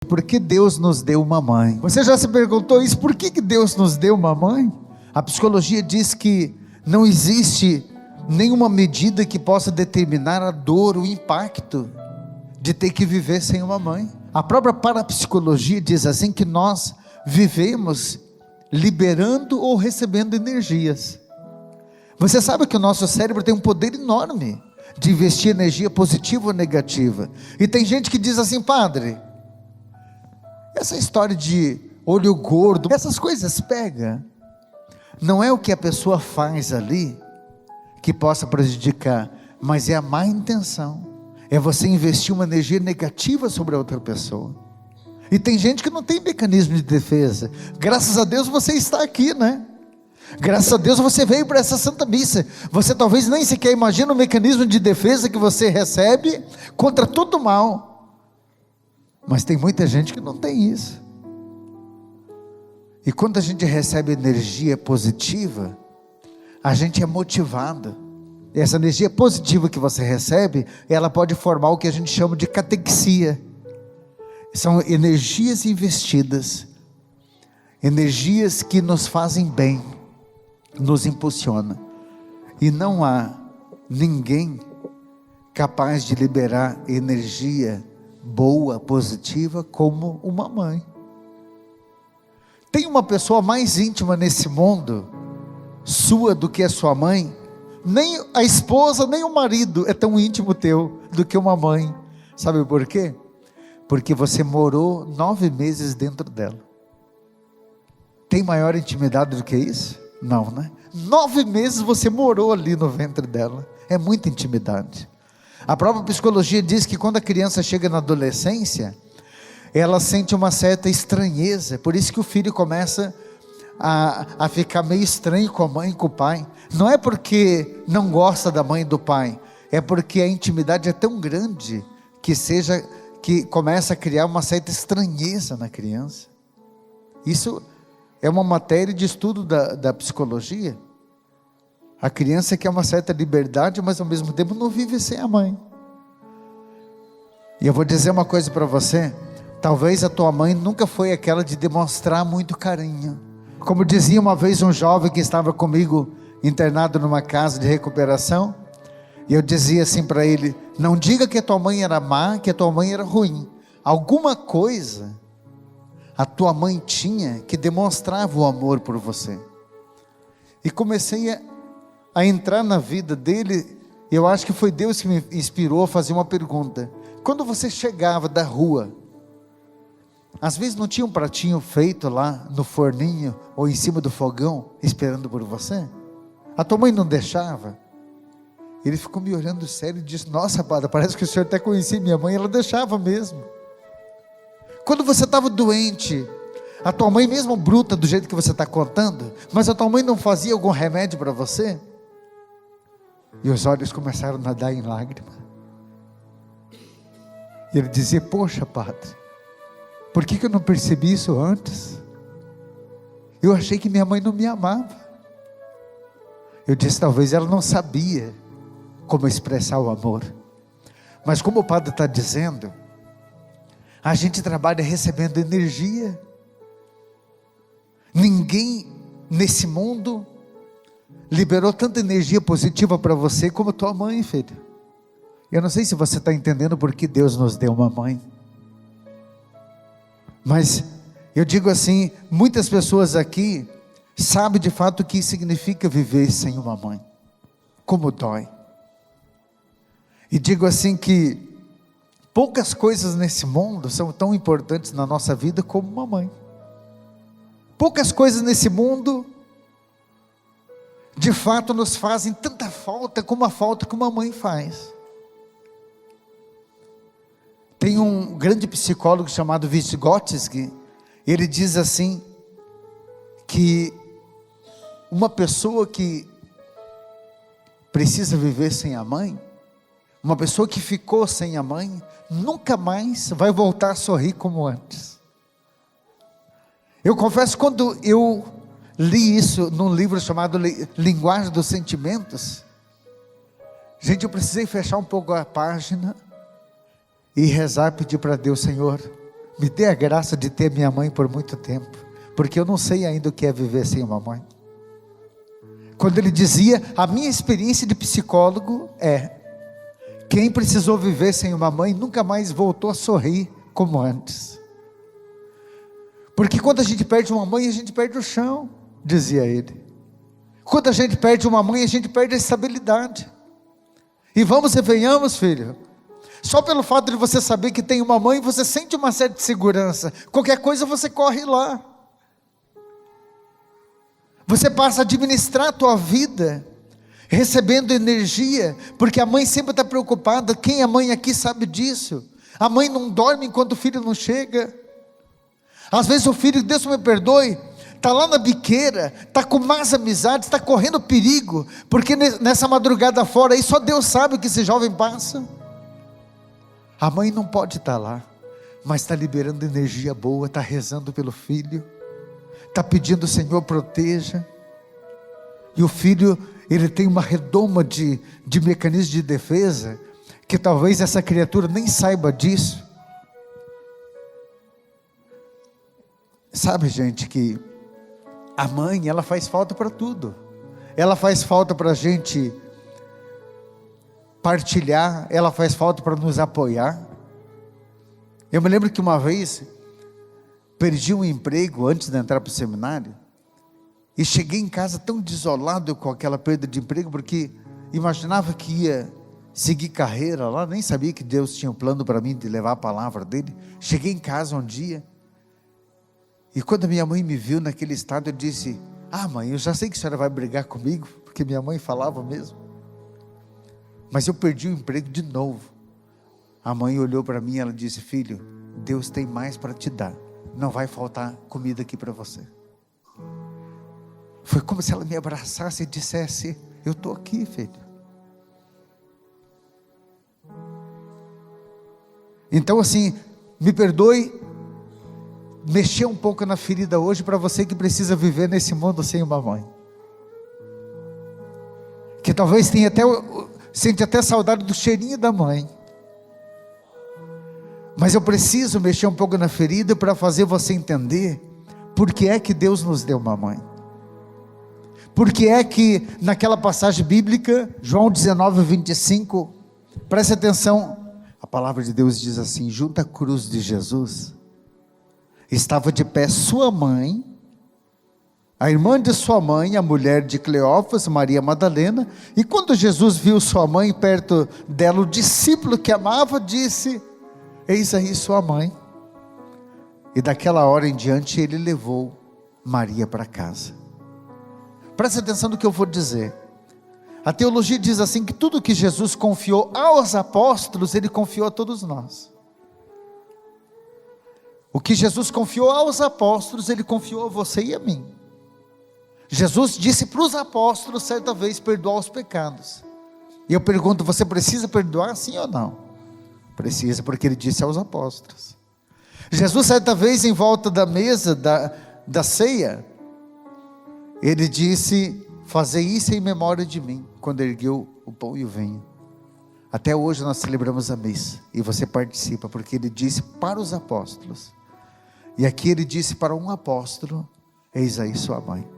Por que Deus nos deu uma mãe? Você já se perguntou isso? Por que Deus nos deu uma mãe? A psicologia diz que não existe nenhuma medida que possa determinar a dor, o impacto de ter que viver sem uma mãe. A própria parapsicologia diz assim que nós vivemos liberando ou recebendo energias. Você sabe que o nosso cérebro tem um poder enorme de investir energia positiva ou negativa. E tem gente que diz assim: padre, essa história de olho gordo, essas coisas pega. Não é o que a pessoa faz ali que possa prejudicar, mas é a má intenção. É você investir uma energia negativa sobre a outra pessoa. E tem gente que não tem mecanismo de defesa. Graças a Deus você está aqui, né? Graças a Deus você veio para essa Santa Missa. Você talvez nem sequer imagina o mecanismo de defesa que você recebe contra todo o mal. Mas tem muita gente que não tem isso. E quando a gente recebe energia positiva, a gente é motivado. E essa energia positiva que você recebe, ela pode formar o que a gente chama de catexia. São energias investidas, energias que nos fazem bem, nos impulsiona. E não há ninguém capaz de liberar energia boa, positiva, como uma mãe. Tem uma pessoa mais íntima nesse mundo sua do que a sua mãe? Nem a esposa, nem o marido é tão íntimo teu do que uma mãe. Sabe por quê? Porque você morou 9 meses dentro dela. Tem maior intimidade do que isso? Não, né? 9 meses você morou ali no ventre dela. É muita intimidade. A própria psicologia diz que quando a criança chega na adolescência, ela sente uma certa estranheza. Por isso que o filho começa a ficar meio estranho com a mãe e com o pai. Não é porque não gosta da mãe e do pai, é porque a intimidade é tão grande que começa a criar uma certa estranheza na criança. Isso é uma matéria de estudo da psicologia. A criança quer uma certa liberdade, mas ao mesmo tempo não vive sem a mãe. E eu vou dizer uma coisa para você: talvez a tua mãe nunca foi aquela de demonstrar muito carinho. Como dizia uma vez um jovem que estava comigo internado numa casa de recuperação, e eu dizia assim para ele: não diga que a tua mãe era má, que a tua mãe era ruim. Alguma coisa a tua mãe tinha que demonstrava o amor por você. E comecei a entrar na vida dele. Eu acho que foi Deus que me inspirou a fazer uma pergunta: quando você chegava da rua, às vezes não tinha um pratinho feito lá no forninho ou em cima do fogão esperando por você? A tua mãe não deixava? Ele ficou me olhando sério e disse: nossa, padre, parece que o senhor até conhecia minha mãe. Ela deixava mesmo. Quando você estava doente, a tua mãe, mesmo bruta do jeito que você está contando, mas a tua mãe não fazia algum remédio para você? E os olhos começaram a nadar em lágrimas. E ele dizia: poxa, padre, por que eu não percebi isso antes? Eu achei que minha mãe não me amava. Eu disse: talvez ela não sabia como expressar o amor. Mas como o padre está dizendo, a gente trabalha recebendo energia. Ninguém nesse mundo liberou tanta energia positiva para você como tua mãe, filho. Eu não sei se você está entendendo por que Deus nos deu uma mãe. Mas eu digo assim, muitas pessoas aqui sabem de fato o que significa viver sem uma mãe. Como dói. E digo assim que poucas coisas nesse mundo são tão importantes na nossa vida como uma mãe. Poucas coisas nesse mundo de fato nos fazem tanta falta como a falta que uma mãe faz. Tem um grande psicólogo chamado Vygotsky. Ele diz assim, que uma pessoa que precisa viver sem a mãe, uma pessoa que ficou sem a mãe, nunca mais vai voltar a sorrir como antes. Eu confesso, quando eu li isso num livro chamado Linguagem dos Sentimentos, gente, eu precisei fechar um pouco a página e rezar, pedir para Deus: Senhor, Me dê a graça de ter minha mãe por muito tempo, porque eu não sei ainda o que é viver sem uma mãe. Quando ele dizia, a minha experiência de psicólogo é, quem precisou viver sem uma mãe nunca mais voltou a sorrir como antes. Porque quando a gente perde uma mãe, a gente perde o chão, dizia ele. Quando a gente perde uma mãe, a gente perde a estabilidade. E vamos e venhamos, filho. Só pelo fato de você saber que tem uma mãe, você sente uma certa segurança. Qualquer coisa você corre lá. Você passa a administrar a tua vida, recebendo energia, porque a mãe sempre está preocupada. Quem é mãe aqui sabe disso. A mãe não dorme enquanto o filho não chega. Às vezes o filho, Deus me perdoe, está lá na biqueira, está com más amizades, está correndo perigo, porque nessa madrugada fora aí, só Deus sabe o que esse jovem passa. A mãe não pode estar lá, mas está liberando energia boa, está rezando pelo filho, está pedindo, Senhor, proteja. E o filho, ele tem uma redoma de mecanismo de defesa, que talvez essa criatura nem saiba disso. Sabe, gente, que a mãe, ela faz falta para tudo. Ela faz falta para a gente partilhar, ela faz falta para nos apoiar. Eu me lembro que uma vez perdi um emprego antes de entrar para o seminário, e cheguei em casa tão desolado com aquela perda de emprego, porque imaginava que ia seguir carreira lá, nem sabia que Deus tinha um plano para mim de levar a palavra dele. Cheguei em casa um dia, e quando minha mãe me viu naquele estado, eu disse, mãe, eu já sei que a senhora vai brigar comigo, porque minha mãe falava mesmo, mas eu perdi o emprego de novo. A mãe olhou para mim e ela disse, filho, Deus tem mais para te dar, não vai faltar comida aqui para você. Foi como se ela me abraçasse e dissesse, eu estou aqui, filho. Então assim, me perdoe, mexer um pouco na ferida hoje, para você que precisa viver nesse mundo sem uma mãe, que talvez sente até saudade do cheirinho da mãe, mas eu preciso mexer um pouco na ferida, para fazer você entender, por que é que Deus nos deu uma mãe, por que é que naquela passagem bíblica, João 19:25, preste atenção, a palavra de Deus diz assim, junto à cruz de Jesus, estava de pé sua mãe, a irmã de sua mãe, a mulher de Cleófas, Maria Madalena, e quando Jesus viu sua mãe perto dela, o discípulo que amava disse, eis aí sua mãe, e daquela hora em diante ele levou Maria para casa. Preste atenção no que eu vou dizer, a teologia diz assim, que tudo que Jesus confiou aos apóstolos, ele confiou a todos nós. O que Jesus confiou aos apóstolos, ele confiou a você e a mim. Jesus disse para os apóstolos, certa vez, perdoar os pecados. E eu pergunto, você precisa perdoar, sim ou não? Precisa, porque ele disse aos apóstolos. Jesus, certa vez, em volta da mesa da ceia, ele disse, fazei isso em memória de mim, quando ergueu o pão e o vinho. Até hoje nós celebramos a missa, e você participa, porque ele disse para os apóstolos. E aqui ele disse para um apóstolo, eis aí sua mãe.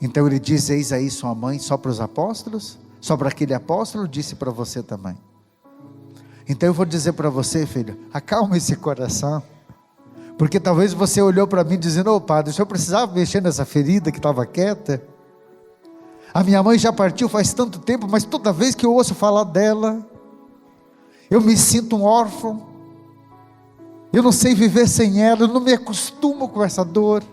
Então ele diz, eis aí sua mãe, só para os apóstolos? Só para aquele apóstolo? Disse para você também. Então eu vou dizer para você, filho, acalma esse coração, porque talvez você olhou para mim dizendo, padre, o senhor precisava mexer nessa ferida que estava quieta? A minha mãe já partiu faz tanto tempo, mas toda vez que eu ouço falar dela, eu me sinto um órfão, eu não sei viver sem ela, eu não me acostumo com essa dor.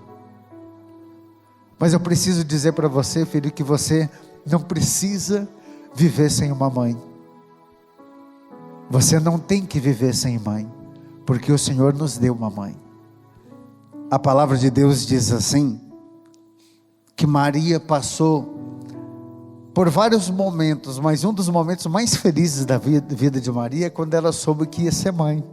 Mas eu preciso dizer para você, filho, que você não precisa viver sem uma mãe. Você não tem que viver sem mãe, porque o Senhor nos deu uma mãe. A palavra de Deus diz assim, que Maria passou por vários momentos, mas um dos momentos mais felizes da vida de Maria é quando ela soube que ia ser mãe.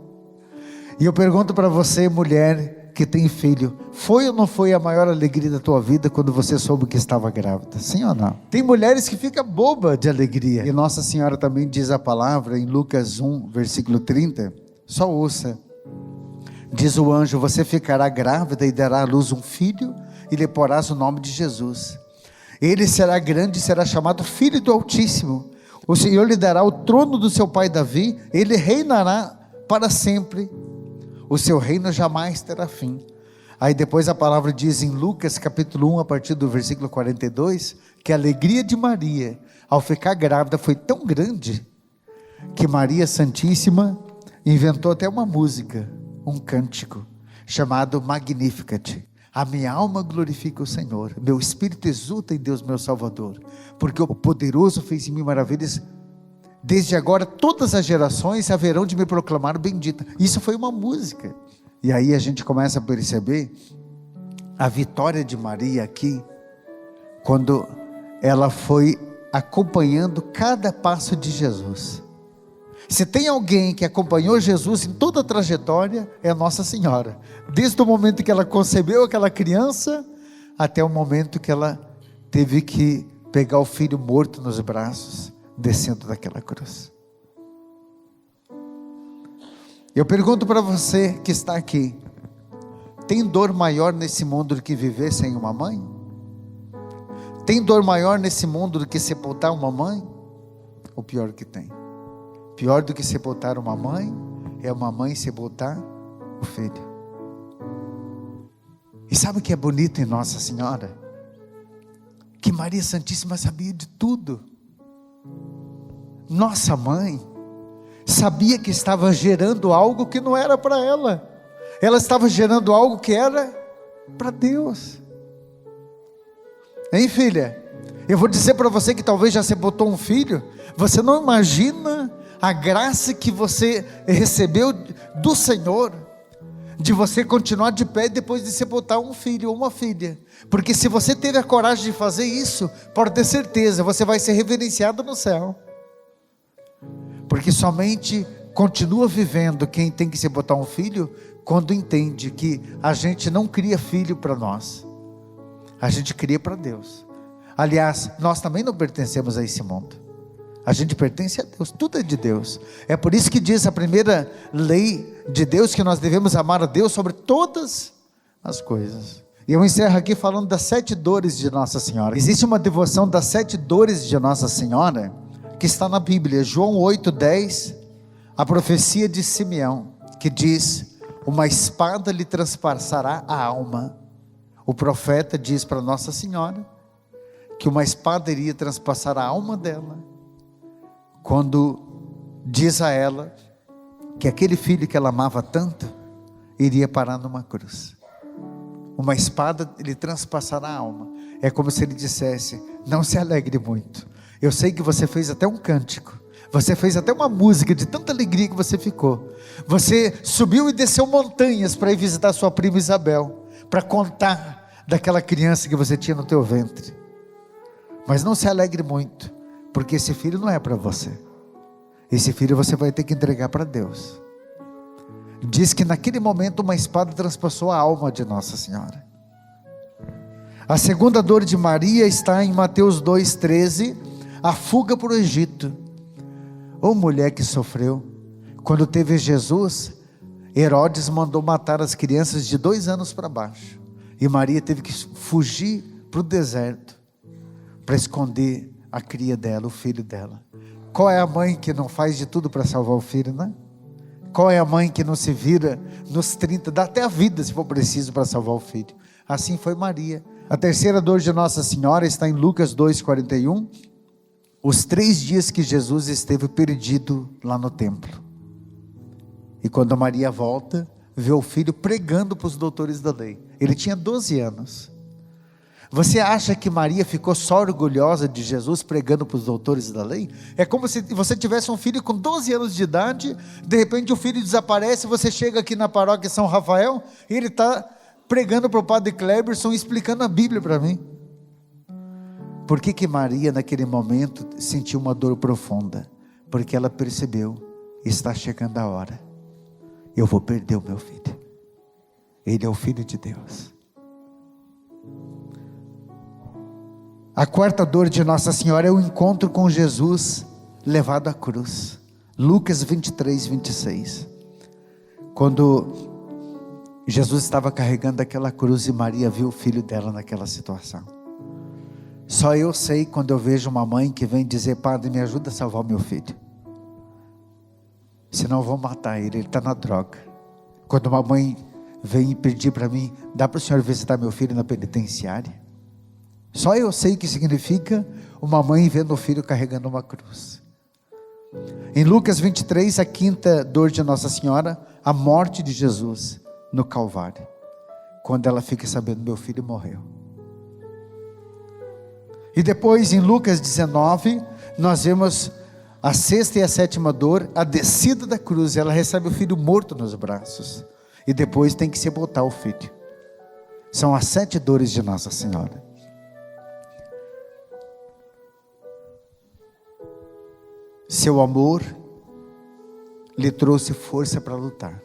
E eu pergunto para você, mulher que tem filho, foi ou não foi a maior alegria da tua vida quando você soube que estava grávida? Sim ou não? Tem mulheres que ficam bobas de alegria. E Nossa Senhora também diz a palavra em Lucas 1, versículo 30, Só ouça. Diz o anjo: você ficará grávida e dará à luz um filho, e lhe porás o nome de Jesus. Ele será grande e será chamado Filho do Altíssimo. O Senhor lhe dará o trono do seu pai Davi, ele reinará para sempre. O seu reino jamais terá fim. Aí depois a palavra diz em Lucas capítulo 1, a partir do versículo 42, que a alegria de Maria, ao ficar grávida, foi tão grande, que Maria Santíssima inventou até uma música, um cântico, chamado Magnificat. A minha alma glorifica o Senhor, meu espírito exulta em Deus meu Salvador, porque o poderoso fez em mim maravilhas. Desde agora todas as gerações haverão de me proclamar bendita. Isso foi uma música. E aí a gente começa a perceber a vitória de Maria aqui, quando ela foi acompanhando cada passo de Jesus. Se tem alguém que acompanhou Jesus em toda a trajetória, é a Nossa Senhora. Desde o momento que ela concebeu aquela criança, até o momento que ela teve que pegar o filho morto nos braços, descendo daquela cruz. Eu pergunto para você que está aqui: tem dor maior nesse mundo do que viver sem uma mãe? Tem dor maior nesse mundo do que sepultar uma mãe? O pior que tem. Pior do que sepultar uma mãe, é uma mãe sepultar o filho. E sabe o que é bonito em Nossa Senhora? Que Maria Santíssima sabia de tudo. Nossa mãe sabia que estava gerando algo que não era para ela. Ela estava gerando algo que era para Deus. Hein, filha? Eu vou dizer para você que talvez já sepultou um filho. Você não imagina a graça que você recebeu do Senhor, de você continuar de pé depois de sepultar um filho ou uma filha. Porque se você teve a coragem de fazer isso, pode ter certeza, você vai ser reverenciado no céu. Porque somente continua vivendo quem tem que sepultar um filho, quando entende que a gente não cria filho para nós, a gente cria para Deus. Aliás, nós também não pertencemos a esse mundo, a gente pertence a Deus, tudo é de Deus. É por isso que diz a primeira lei de Deus, que nós devemos amar a Deus sobre todas as coisas. E eu encerro aqui falando das 7 dores de Nossa Senhora. Existe uma devoção das 7 dores de Nossa Senhora, que está na Bíblia, João 8:10, a profecia de Simeão, que diz: uma espada lhe transpassará a alma. O profeta diz para Nossa Senhora que uma espada iria transpassar a alma dela, quando diz a ela que aquele filho que ela amava tanto, iria parar numa cruz. Uma espada lhe transpassará a alma. É como se ele dissesse: não se alegre muito, eu sei que você fez até um cântico, você fez até uma música de tanta alegria que você ficou. Você subiu e desceu montanhas para ir visitar sua prima Isabel, para contar daquela criança que você tinha no teu ventre. Mas não se alegre muito, porque esse filho não é para você. Esse filho você vai ter que entregar para Deus. Diz que naquele momento uma espada transpassou a alma de Nossa Senhora. A segunda dor de Maria está em Mateus 2:13, a fuga para o Egito. Ô mulher que sofreu, quando teve Jesus, Herodes mandou matar as crianças de 2 anos para baixo, e Maria teve que fugir para o deserto, para esconder a cria dela, o filho dela. Qual é a mãe que não faz de tudo para salvar o filho, né? Qual é a mãe que não se vira nos 30, dá até a vida se for preciso para salvar o filho? Assim foi Maria. A terceira dor de Nossa Senhora está em Lucas 2:41, os 3 dias que Jesus esteve perdido lá no templo. E quando Maria volta, vê o filho pregando para os doutores da lei. Ele tinha 12 anos. Você acha que Maria ficou só orgulhosa de Jesus pregando para os doutores da lei? É como se você tivesse um filho com 12 anos de idade, de repente o filho desaparece, você chega aqui na paróquia São Rafael, e ele está pregando para o padre Cleberson, explicando a Bíblia para mim. Por que Maria naquele momento sentiu uma dor profunda? Porque ela percebeu: está chegando a hora, eu vou perder o meu filho, ele é o Filho de Deus. A quarta dor de Nossa Senhora é o encontro com Jesus levado à cruz. Lucas 23:26. Quando Jesus estava carregando aquela cruz e Maria viu o filho dela naquela situação. Só eu sei quando eu vejo uma mãe que vem dizer: Padre, me ajuda a salvar meu filho, senão eu vou matar ele está na droga. Quando uma mãe vem pedir para mim: dá para o senhor visitar meu filho na penitenciária? Só eu sei o que significa uma mãe vendo o filho carregando uma cruz. Em Lucas 23, a quinta dor de Nossa Senhora, a morte de Jesus no Calvário, quando ela fica sabendo: meu filho morreu. E depois em Lucas 19, nós vemos a sexta e a sétima dor, a descida da cruz. Ela recebe o filho morto nos braços, e depois tem que sepultar o filho. São as 7 dores de Nossa Senhora. Seu amor lhe trouxe força para lutar.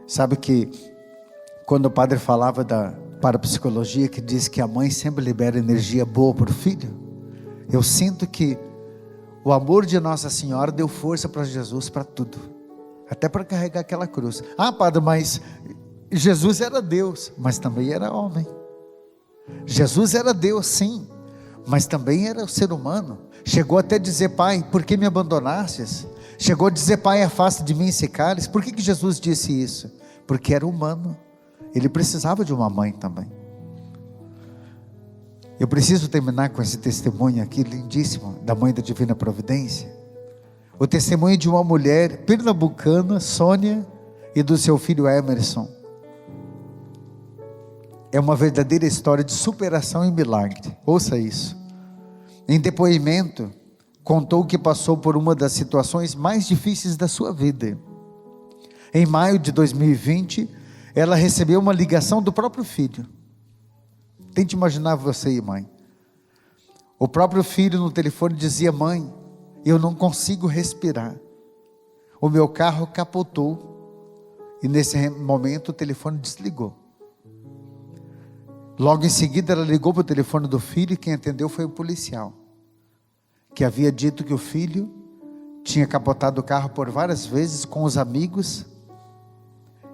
Sabe que quando o padre falava da parapsicologia, que diz que a mãe sempre libera energia boa para o filho, eu sinto que o amor de Nossa Senhora deu força para Jesus para tudo, até para carregar aquela cruz. Ah, padre, mas Jesus era Deus, mas também era homem. Jesus era Deus, sim, mas também era o ser humano. Chegou até a dizer: Pai, por que me abandonastes? Chegou a dizer: Pai, afasta de mim esse cálice. Por que Jesus disse isso? Porque era humano. Ele precisava de uma mãe também. Eu preciso terminar com esse testemunho aqui lindíssimo da Mãe da Divina Providência. O testemunho de uma mulher pernambucana, Sônia, e do seu filho Emerson. É uma verdadeira história de superação e milagre. Ouça isso. Em depoimento, contou que passou por uma das situações mais difíceis da sua vida. Em maio de 2020, ela recebeu uma ligação do próprio filho. Tente imaginar você, mãe. O próprio filho no telefone dizia: mãe, eu não consigo respirar. O meu carro capotou. E nesse momento o telefone desligou. Logo em seguida ela ligou para o telefone do filho, e quem atendeu foi um policial, que havia dito que o filho tinha capotado o carro por várias vezes com os amigos,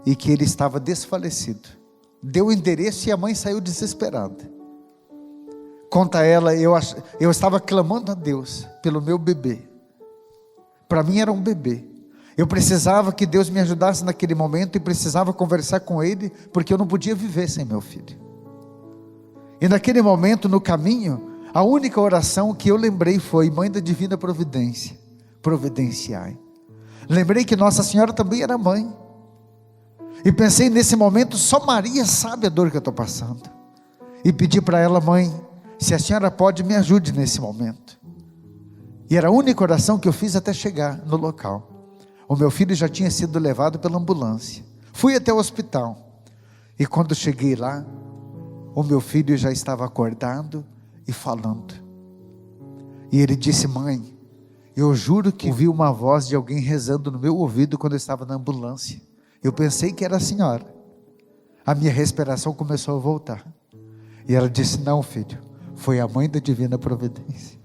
e que ele estava desfalecido. Deu o endereço e a mãe saiu desesperada. Conta ela: eu estava clamando a Deus pelo meu bebê. Para mim era um bebê. Eu precisava que Deus me ajudasse naquele momento, e precisava conversar com Ele, porque eu não podia viver sem meu filho. E naquele momento, no caminho, a única oração que eu lembrei foi: Mãe da Divina Providência, providenciai. Lembrei que Nossa Senhora também era mãe. E pensei nesse momento: só Maria sabe a dor que eu estou passando. E pedi para ela: mãe, se a senhora pode, me ajude nesse momento. E era a única oração que eu fiz até chegar no local. O meu filho já tinha sido levado pela ambulância. Fui até o hospital. E quando cheguei lá, o meu filho já estava acordado e falando. E ele disse: mãe, eu juro que ouvi uma voz de alguém rezando no meu ouvido quando eu estava na ambulância. Eu pensei que era a senhora. A minha respiração começou a voltar. E ela disse: não, filho, foi a Mãe da Divina Providência.